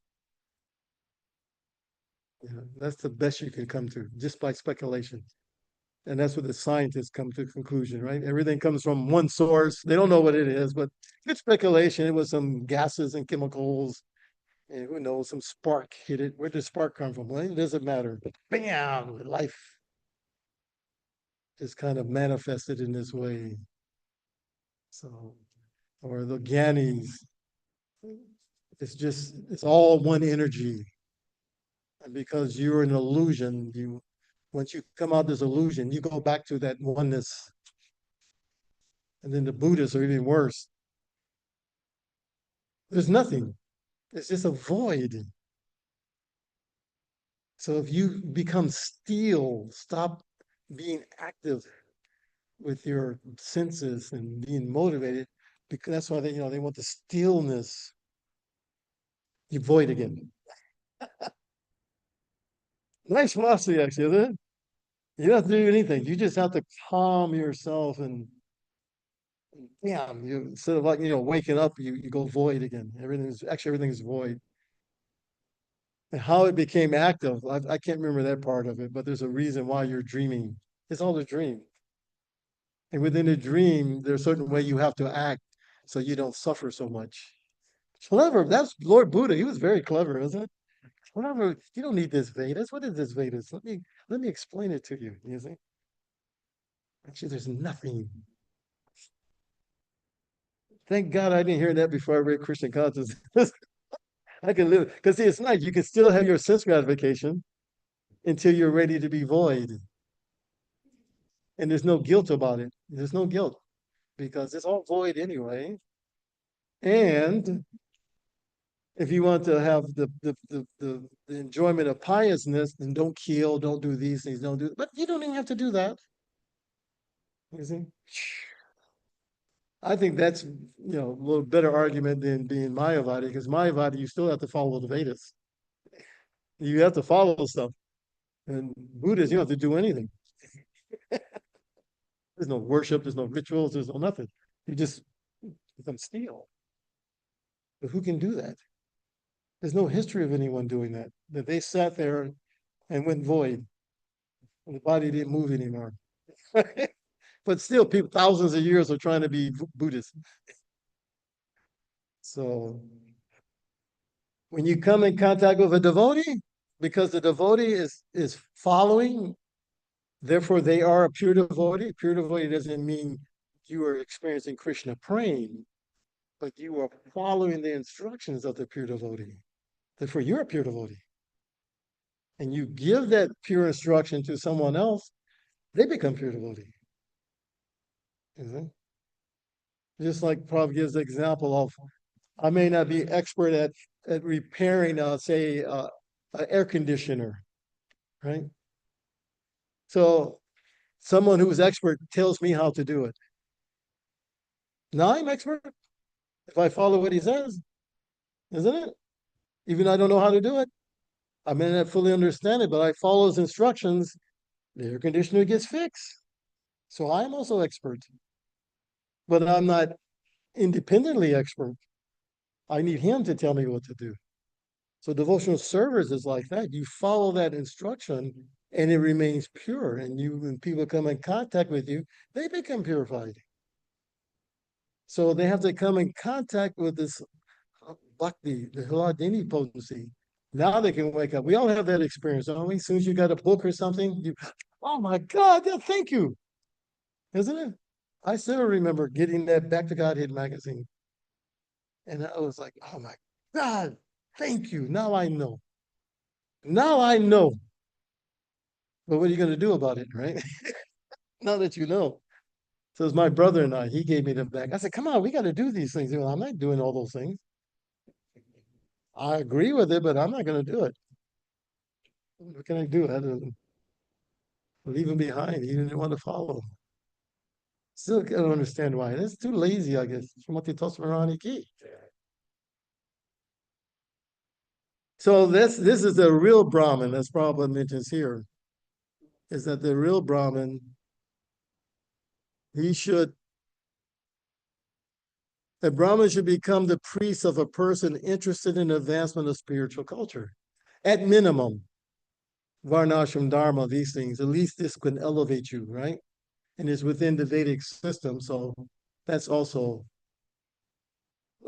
That's the best you can come to, just by speculation. And that's what the scientists come to conclusion, right? Everything comes from one source. They don't know what it is, but good speculation. It was some gases and chemicals, and who knows, some spark hit it. Where did spark come from? Well, it doesn't matter. But bam, life is kind of manifested in this way. So, or the Gyanis, it's all one energy. And because you're an illusion, once you come out this illusion, you go back to that oneness. And then the Buddhists are even worse. There's nothing. It's just a void. So if you become still, stop being active with your senses and being motivated, because that's why they want the stillness. You void again. Nice philosophy, actually, isn't it? You don't have to do anything. You just have to calm yourself and you instead of waking up, you go void again. Everything's void. And how it became active, I can't remember that part of it, but there's a reason why you're dreaming. It's all a dream. And within a dream, there's a certain way you have to act so you don't suffer so much. Clever. That's Lord Buddha. He was very clever, isn't it? Whatever. You don't need this Vedas. What is this Vedas? Let me explain it to you. You see? Actually, there's nothing. Thank God I didn't hear that before I read Christian consciousness. I can live because see, it's nice. You can still have your sense gratification until you're ready to be void. And there's no guilt about it. There's no guilt because it's all void anyway. And if you want to have the enjoyment of piousness, then don't kill, don't do these things, don't do. But you don't even have to do that. You see, I think that's a little better argument than being Mayavadi, because Mayavadi you still have to follow the Vedas. You have to follow stuff, and Buddhists you don't have to do anything. There's no worship, there's no rituals, there's no nothing. You just become still. But who can do that? There's no history of anyone doing that. That they sat there and went void, and the body didn't move anymore. But still, people thousands of years are trying to be Buddhist. So when you come in contact with a devotee, because the devotee is following, therefore they are a pure devotee. Pure devotee doesn't mean you are experiencing Krishna praying, but you are following the instructions of the pure devotee. Therefore, you're a pure devotee. And you give that pure instruction to someone else, they become pure devotee. Just like Prabhupada gives the example of, I may not be expert at repairing, say, an air conditioner, right? So someone who's expert tells me how to do it. Now I'm expert if I follow what he says, isn't it? Even though I don't know how to do it. I may not fully understand it, but I follow his instructions, the air conditioner gets fixed. So I'm also expert. But I'm not independently expert. I need him to tell me what to do. So devotional service is like that. You follow that instruction and it remains pure. And when people come in contact with you, they become purified. So they have to come in contact with this bhakti, the Hiladini potency. Now they can wake up. We all have that experience, don't we? As soon as you got a book or something, you, oh my God, yeah, thank you. Isn't it? I still remember getting that Back to Godhead magazine. And I was like, oh my God, thank you. Now I know. Now I know. But what are you going to do about it, right? Now that you know. So it's my brother and I, he gave me them back. I said, come on, we got to do these things. I'm not doing all those things. I agree with it, but I'm not going to do it. What can I do other than leave him behind? He didn't want to follow. Still can't understand why. It's too lazy, I guess. So this is the real Brahmin, as Prabhupada mentions here, is that the real Brahmin, a Brahmin should become the priest of a person interested in advancement of spiritual culture. At minimum, Varnashram Dharma, these things, at least this can elevate you, right? And it's within the Vedic system, so that's also,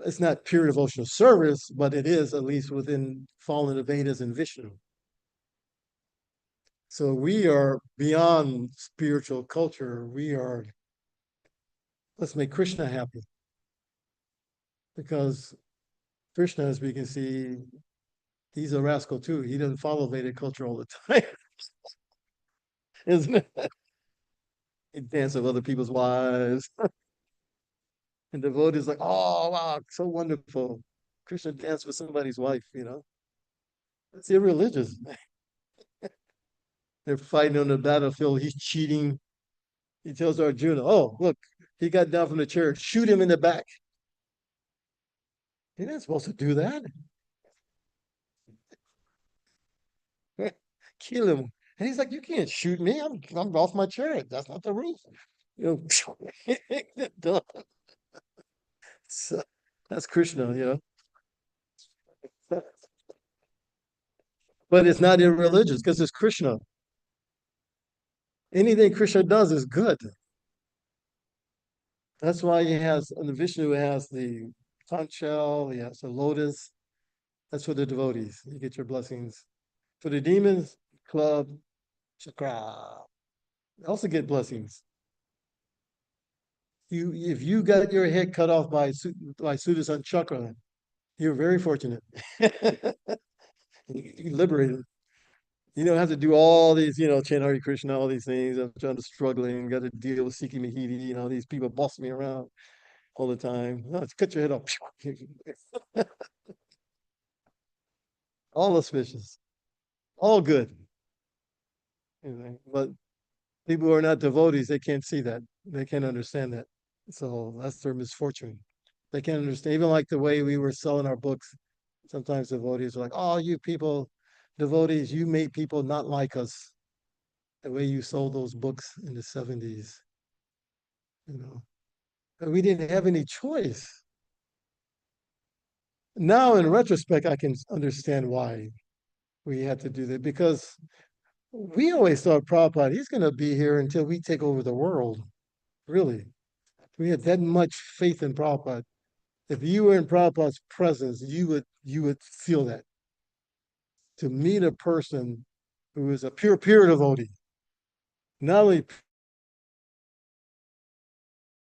it's not pure devotional service, but it is at least within following the Vedas and Vishnu. So we are beyond spiritual culture. Let's make Krishna happy. Because Krishna, as we can see, he's a rascal too. He doesn't follow Vedic culture all the time, isn't it? He dances with other people's wives. And devotees like, oh wow, so wonderful. Krishna danced with somebody's wife, It's irreligious. They're fighting on the battlefield. He's cheating. He tells Arjuna, oh, look, he got down from the chariot. Shoot him in the back. You're not supposed to do that. Kill him. And he's like, you can't shoot me. I'm off my chariot. That's not the rule. Done. So, that's Krishna. But it's not irreligious because it's Krishna. Anything Krishna does is good. That's why he has, and the Vishnu has the conch shell, he has the lotus. That's for the devotees. You get your blessings. For the demons, club, chakra. You also get blessings. If you got your head cut off by Sudarshan chakra, you're very fortunate. You liberated. You don't have to do all these, chant Hare Krishna, all these things. I'm trying to struggling, got to deal with Sikhi Mahidi, these people boss me around all the time. No, it's cut your head off. All auspicious, all good. But people who are not devotees, they can't see that. They can't understand that. So that's their misfortune. They can't understand. Even like the way we were selling our books, sometimes devotees are like, oh, you people, devotees, you made people not like us. The way you sold those books in the 70s, But we didn't have any choice. Now, in retrospect, I can understand why we had to do that because we always thought Prabhupada, he's going to be here until we take over the world. Really. We had that much faith in Prabhupada. If you were in Prabhupada's presence, you would feel that. To meet a person who is a pure devotee, not only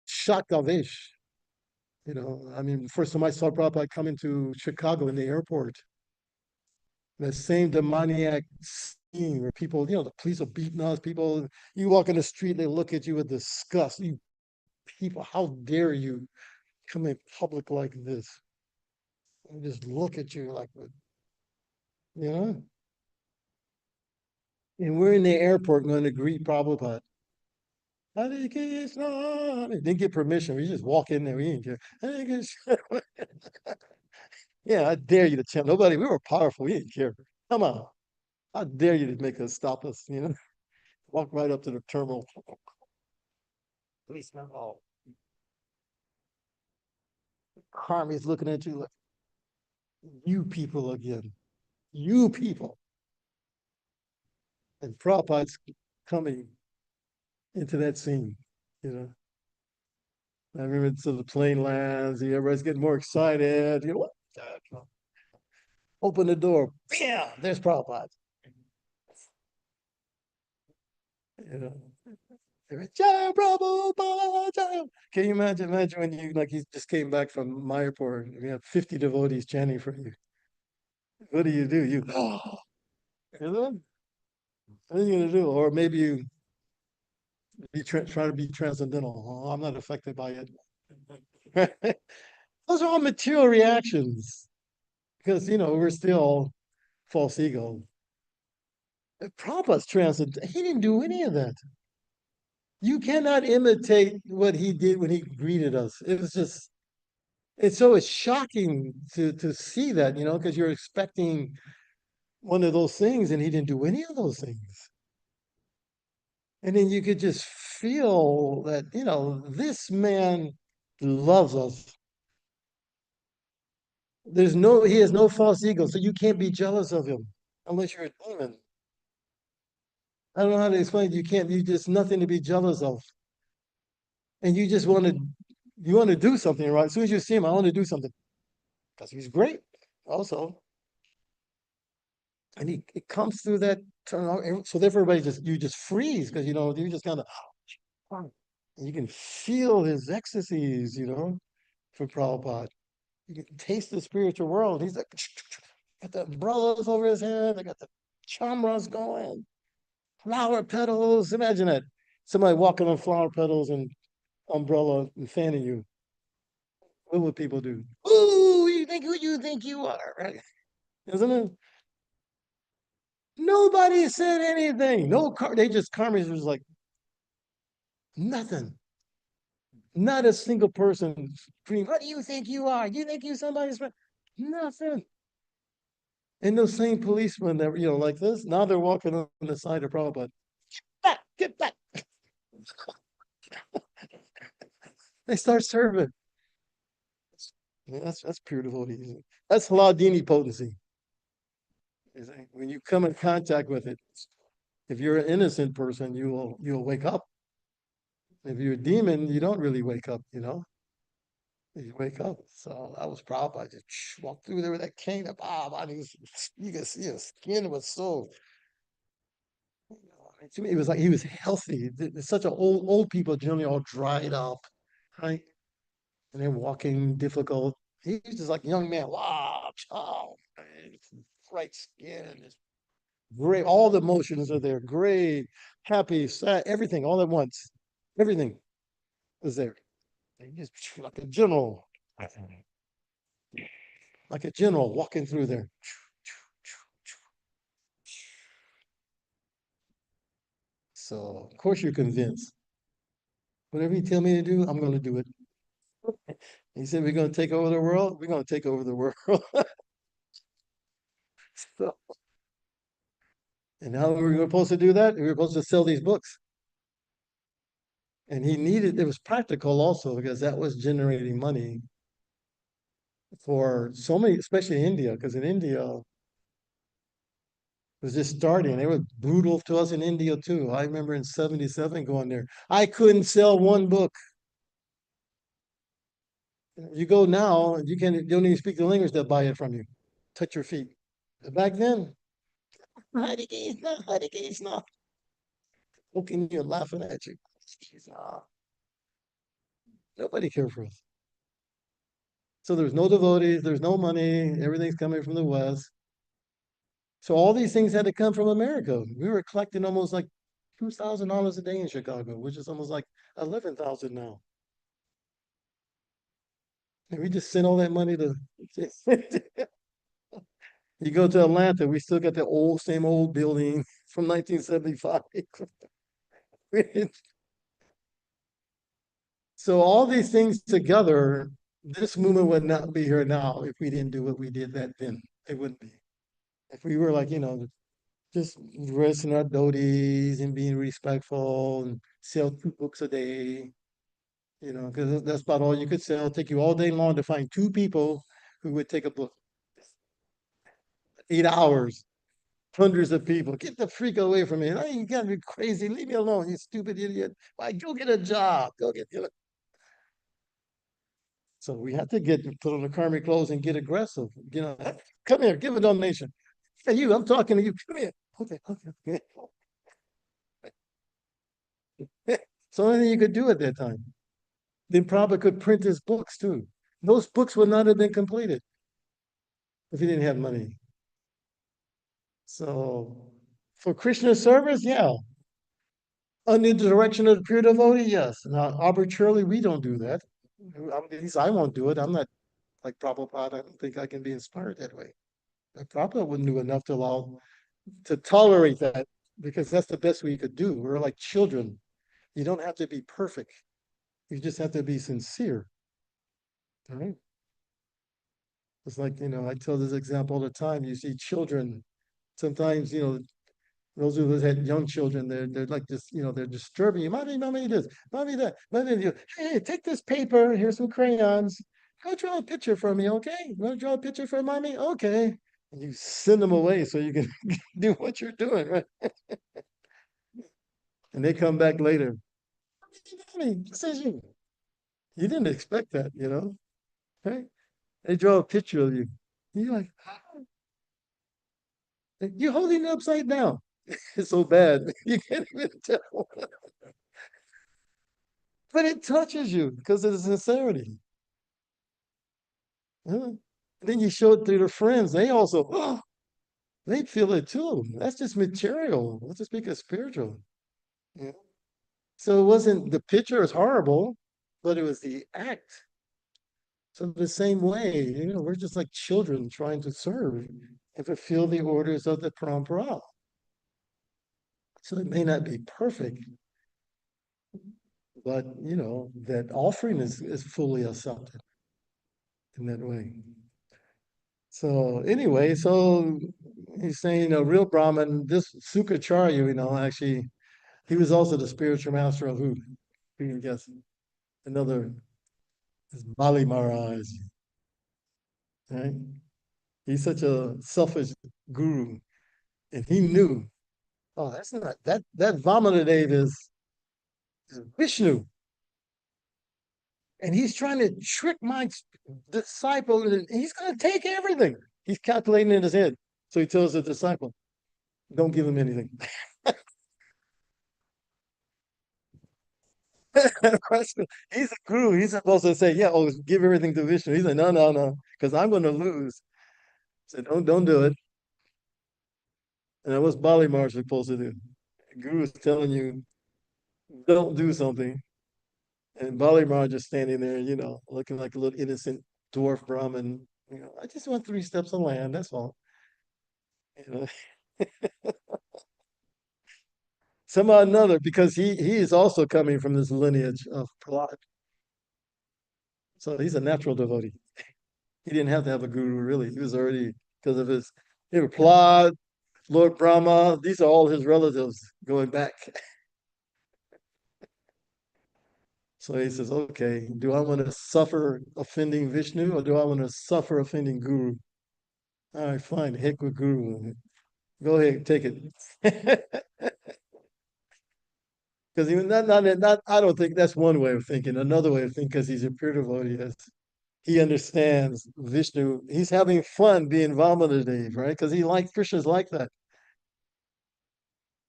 Shaktavesh, first time I saw Prabhupada come into Chicago in the airport, that same demoniac scene where people, the police are beating us, people, you walk in the street, they look at you with disgust. You people, how dare you come in public like this? And just look at you like, you know? And we're in the airport going to greet Prabhupada. Hare Krishna. Didn't get permission. We just walk in there. We didn't care. Hare Krishna. Yeah, I dare you to chant. Nobody, we were powerful. We didn't care. Come on. How dare you to make us stop us, Walk right up to the terminal. Please, not all. Karmi's looking at you like, you people again. You people. And Prabhupada's coming into that scene, I remember so the plane lands, everybody's getting more excited. What? Open the door. Yeah, there's Prabhupada. You know, Jai Prabhupada, Jai. Can you imagine when you like you just came back from Mayapur and you have 50 devotees chanting for you? What do? You you know, what are you gonna do? Or maybe you try to be transcendental. Oh, I'm not affected by it. Those are all material reactions because we're still false ego. Prabhupada's transcendent. He didn't do any of that. You cannot imitate what he did when he greeted us. It's shocking to see that, because you're expecting one of those things and he didn't do any of those things. And then you could just feel that, this man loves us. He has no false ego, so you can't be jealous of him unless you're a demon. I don't know how to explain. You just nothing to be jealous of. And you want to do something, right? As soon as you see him, I want to do something because he's great also. And it comes through that turn on. So therefore you just freeze because you just kind of you can feel his ecstasies, for Prabhupada. You can taste the spiritual world. He's like got the umbrellas over his head, they got the chamras going, flower petals. Imagine that. Somebody walking on flower petals and umbrella and fanning you. What would people do? Ooh, you think who you think you are, right? Isn't it? Nobody said anything. No car. They just karma was like nothing. Not a single person scream. What do you think you are? You think you somebody's friend? Nothing. And those same policemen that like this, now they're walking on the side of Prabhupada. Back, get back. They start serving. Yeah, that's pure devotee. That's Haladini potency. When you come in contact with it, if you're an innocent person, you'll wake up. If you're a demon, you don't really wake up. You wake up. So that was Prabhupada. I just walked through there with that cane of Bob. You could see his skin was so. To me, it was like he was healthy. Such a old people generally all dried up, right? And they're walking difficult. He was just like a young man. Wow, oh, bright skin, great. All the emotions are there. Great, happy, sad, everything all at once. Everything was there. And just like a general walking through there. So of course you're convinced. Whatever you tell me to do, I'm going to do it. He said we're going to take over the world. We're going to take over the world. So, and how were we supposed to do that? We were supposed to sell these books. And it was practical also because that was generating money for so many, especially India, because in India it was just starting. They were brutal to us in India too. I remember in 77 going there. I couldn't sell one book. You go now, you don't even speak the language, they'll buy it from you. Touch your feet. Back then, Hare Krishna, Hare Krishna. Looking you, laughing at you. Nobody cared for us. So there's no devotees, there's no money, everything's coming from the West. So all these things had to come from America. We were collecting almost like $2,000 a day in Chicago, which is almost like 11,000 now. And we just sent all that money to. You go to Atlanta, we still got the same old building from 1975. So all these things together, this movement would not be here now if we didn't do what we did then. It wouldn't be. If we were like, just resting our doties and being respectful and sell 2 books a day, because that's about all you could sell. It'd take you all day long to find 2 people who would take a book. 8 hours, hundreds of people. Get the freak away from me. You gotta be crazy. Leave me alone, you stupid idiot. Why, go get a job. Go get. So we had to put on the karmic clothes and get aggressive. You know, come here, give a donation. Hey, you, I'm talking to you. Come here. Okay, okay, okay. So anything you could do at that time. Then Prabhupada could print his books too. Those books would not have been completed if he didn't have money. So for Krishna service, yeah. Under the direction of the pure devotee, yes. Now, arbitrarily, we don't do that. At least I won't do it. I'm not like Prabhupada. I don't think I can be inspired that way. But Prabhupada wouldn't do enough to allow to tolerate that because that's the best we could do. We're like children. You don't have to be perfect. You just have to be sincere. All right. It's like, I tell this example all the time. You see children, sometimes, those who have had young children, they're like this, they're disturbing you. Mommy this, mommy that, mommy you. Hey, take this paper. Here's some crayons. Go draw a picture for me, okay? You want to draw a picture for mommy? Okay. And you send them away so you can do what you're doing, right? And they come back later. Mommy, this is you. You didn't expect that, right? They draw a picture of you. You're like, you're holding it upside down. It's so bad. You can't even tell. But it touches you because of the sincerity. Huh? Then you show it to your friends. They also, they feel it too. That's just material. Let's just make it spiritual. Yeah. So it wasn't the picture is horrible, but it was the act. So the same way, we're just like children trying to serve and fulfill the orders of the parampara. So it may not be perfect, but that offering is fully accepted in that way. So anyway, so he's saying a real Brahmin, this Sukacharya, actually, he was also the spiritual master of who? You can guess. Another is Bali Maharaj, right? He's such a selfish guru. And he knew, oh, that's not that Vamanadev is Vishnu. And he's trying to trick my disciple, and he's going to take everything. He's calculating in his head. So he tells the disciple, don't give him anything. He's a guru. He's supposed to say, yeah, oh, give everything to Vishnu. He's like, no, no, no, because I'm going to lose. So don't do it. And what's Bali Maharaj supposed to do? The guru is telling you, don't do something. And Bali Maharaj is standing there, looking like a little innocent dwarf Brahmin. I just want 3 steps of land. That's all. You know, somehow or another, because he is also coming from this lineage of Prahlad. So he's a natural devotee. He didn't have to have a guru, really. He was already, because of his, Prahlad, Lord Brahma, these are all his relatives going back. So he says, okay, do I want to suffer offending Vishnu or do I want to suffer offending Guru? All right, fine, heck with Guru. Go ahead, take it. Because even not, I don't think that's one way of thinking. Another way of thinking, because he's a pure devotee, is he understands Vishnu. He's having fun being Vamanadev, right? Because Krishna's like that.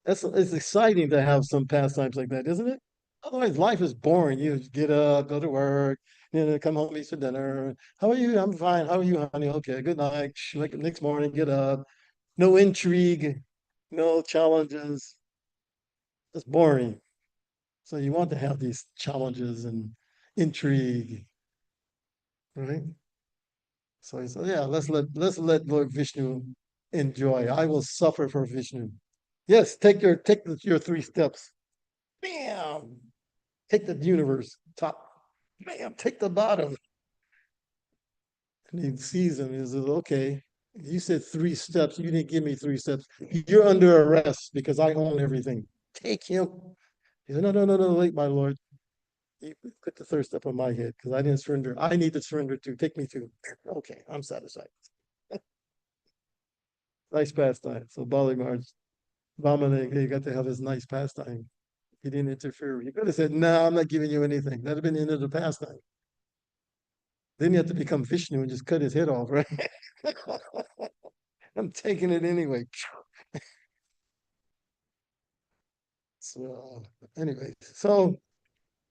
It's exciting to have some pastimes like that, isn't it? Otherwise, life is boring. You just get up, go to work, come home, eat for dinner. How are you? I'm fine. How are you, honey? Okay, good night. Like next morning, get up. No intrigue, no challenges. It's boring. So you want to have these challenges and intrigue, right? So he said, yeah, let's let Lord Vishnu enjoy. I will suffer for Vishnu. Yes, take your 3 steps. Bam! Take the universe top. Bam! Take the bottom. And he sees him. He says, okay, you said 3 steps. You didn't give me 3 steps. You're under arrest because I own everything. Take him. He said, no, no, no, no, wait, my lord. You put the third step on my head because I didn't surrender. I need to surrender too. Take me to. Okay, I'm satisfied. Nice pastime. So Bali Maharaj, Vamana, he got to have his nice pastime. He didn't interfere. He could have said, no, I'm not giving you anything. That'd have been the end of the pastime. Then you have to become Vishnu and just cut his head off, right? I'm taking it anyway. So anyway, so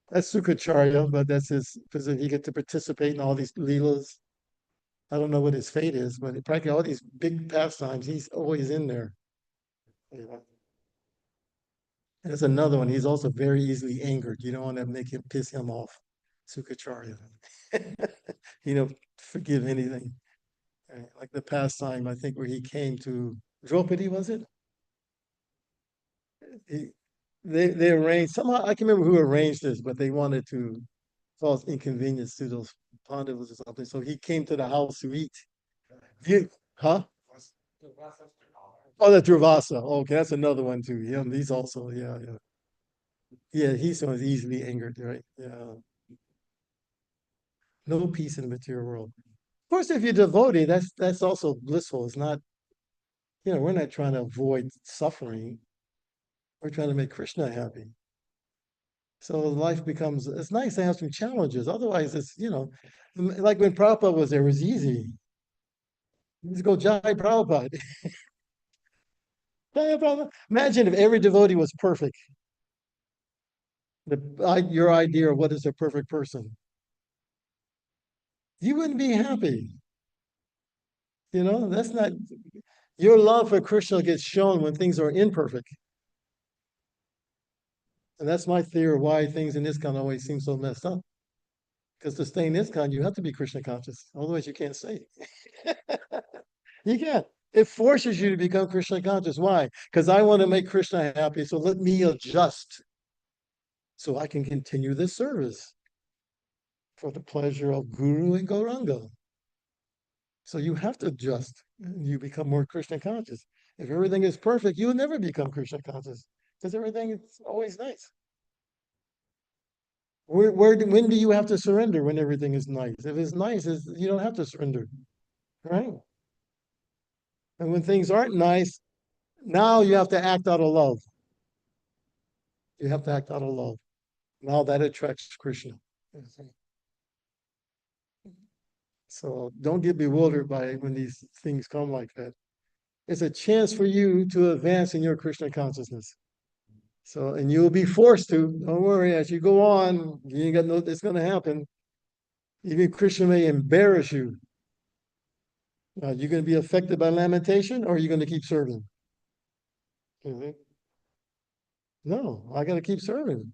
that's Sukacharya, but that's his because he get to participate in all these leelas. I don't know what his fate is, but practically all these big pastimes, he's always in there. You know? And there's another one. He's also very easily angered. You don't want to make him piss him off. Sukacharya. He don't forgive anything. Like the pastime, I think, where he came to Draupadi, was it? He, they arranged somehow. I can't remember who arranged this, but they wanted to cause inconvenience to those Pandavas or something. So he came to the house to eat. You, huh? Oh, the Durvasa. Okay, that's another one too. Yeah, he's also yeah. He's so easily angered, right? Yeah, no peace in the material world. Of course, if you're devotee, that's also blissful. It's not, we're not trying to avoid suffering. We're trying to make Krishna happy. So life becomes, it's nice to have some challenges. Otherwise, it's, like when Prabhupada was there, it was easy. Just go Jai Prabhupada. Jai Prabhupada. Imagine if every devotee was perfect. Your idea of what is a perfect person. You wouldn't be happy. That's not, your love for Krishna gets shown when things are imperfect. And that's my theory of why things in ISKCON always seem so messed up. Because to stay in ISKCON, you have to be Krishna conscious. Otherwise, you can't stay. You can't. It forces you to become Krishna conscious. Why? Because I want to make Krishna happy. So let me adjust so I can continue this service for the pleasure of Guru and Gauranga. So you have to adjust. You become more Krishna conscious. If everything is perfect, you'll never become Krishna conscious because everything is always nice. When do you have to surrender when everything is nice? If it's nice, you don't have to surrender, right? And when things aren't nice, now you have to act out of love. You have to act out of love. Now that attracts Krishna. So don't get bewildered by when these things come like that. It's a chance for you to advance in your Krishna consciousness. So, and you'll be forced to, don't worry, as you go on, you ain't got no, it's going to happen. Even Krishna may embarrass you. You're going to be affected by lamentation or are you going to keep serving? Mhm. No, I got to keep serving.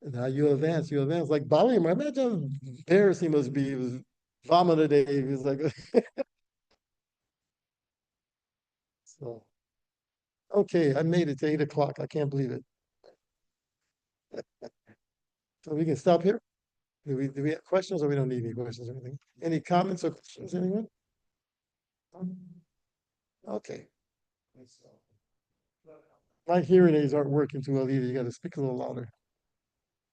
And now you advance, like Bali. Imagine how embarrassed he must be. He was vomited. He was like, so, okay, I made it to 8 o'clock. I can't believe it. So we can stop here. Do we have questions or we don't need any questions or anything? Any comments or questions, anyone? Okay. My hearing aids aren't working too well either. You got to speak a little louder.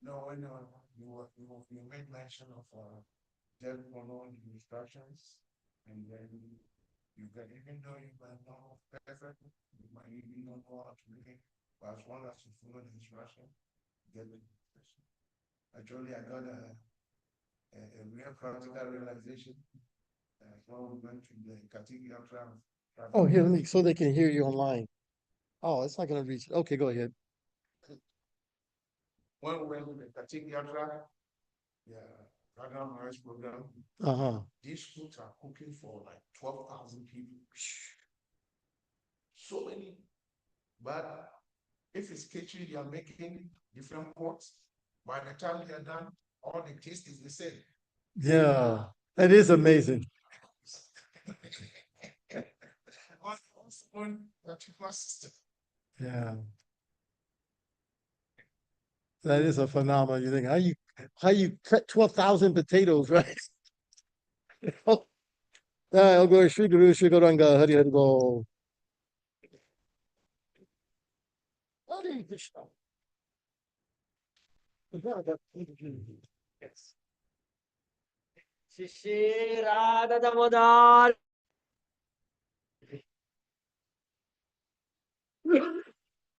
No, I know. You made mention of them following the instructions, and then you can, even though you might not know perfect, you might even not know how to do it, but as long as you follow the instruction, get the instruction. Actually, I got a real practical realization when we went to the cathedral trial. Oh, here, so they can hear you online. Oh, it's not going to reach. Okay, go ahead. When we went to the cathedral trial, program, marriage program, these foods are cooking for like 12,000 people. So many. But if it's kitchen, they are making different pots. By the time they are done, all the taste is the same. Yeah, that is amazing. Yeah. That is a phenomenon. You think how you cut 12,000 potatoes, right? Oh, I'll go Shri Guru Shri Gauranga Hari Hari Bol. Hare Krishna. Yes. Shri Radha Damodar